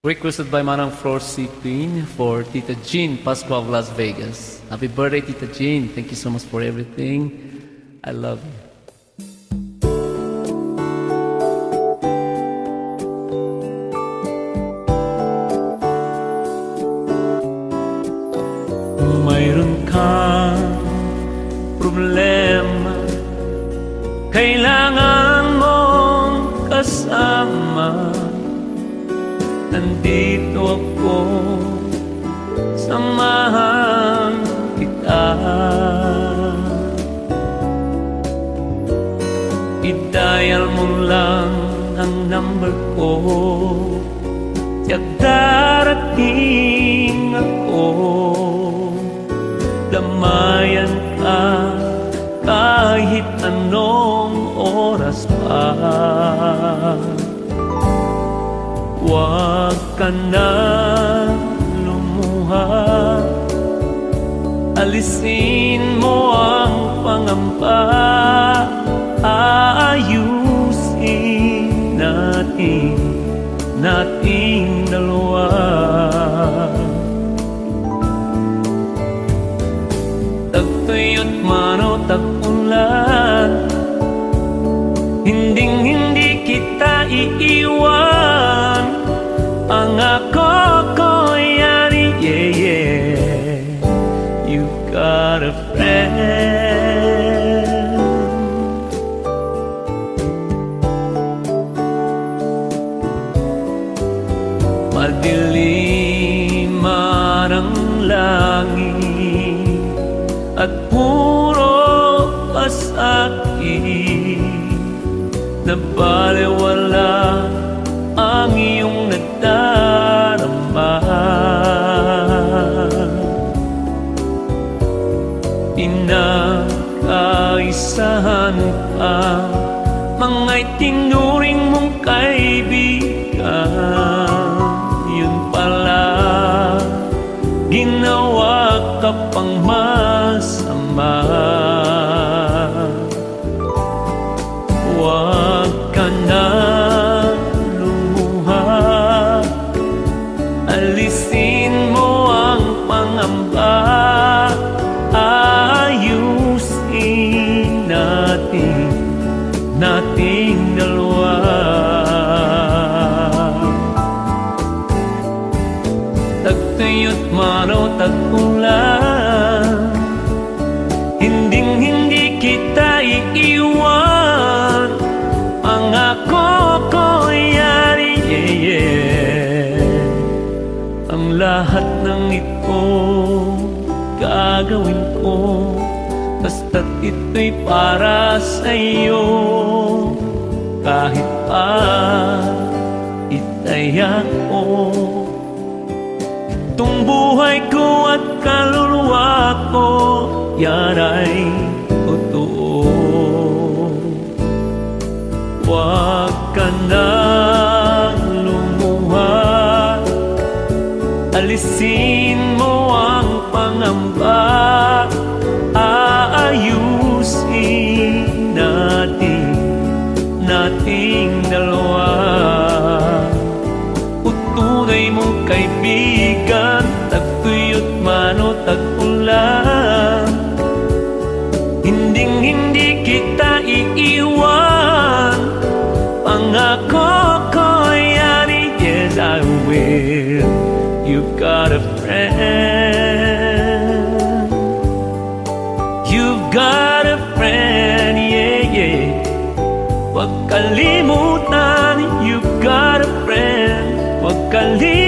Requested by Manang Florcy Queen for Tita Jean Pasqua of Las Vegas. Happy birthday, Tita Jean. Thank you so much for everything. I love you. Mayroon kang problema, kailangan mong kasama. Nandito ako, samahan kita. I-dial mo lang ang number ko, tiyak darating ako. Damayan ka kahit anong oras pa. Huwag ka na lumuha, alisin mo ang pangamba. Aayusin nating dalawa. Tagtuyot man o tag-ulan, hindi kita iiwan. Ang ako ko'y yani, yeah, yeah. You got a friend. Madilim man ang langit at puro pasakit, na balewala ang iyong nagdarama. Pinagkaisahan pa mga itinuring mong kaibigan. Yun pala, ginawa ka pang masama. Huwag ka na alisin mo ang pangamba. Ayusin nating dalawa. Tagtuyot man o tag-ulan, hindi kita iiwan. Ang ako ko'y yari, yeah, yeah. Ang lahat ng ito gagawin ko, basta't ito'y para sa'yo. Kahit pa itaya ko itong buhay ko at kaluluwa ko, yan ay totoo. Huwag ka na lumuha, alisin mo ang pangamba. Aayusin nating dalawa. Utunay mong kaibigan, tagtuyot man o tag-ulan, hindi kita iiwan. Pangako ko'y yani, yes I will. You've got a friend. You've got a friend, yeah, yeah. Huwag kalimutan, you've got a friend. Huwag kalimutan.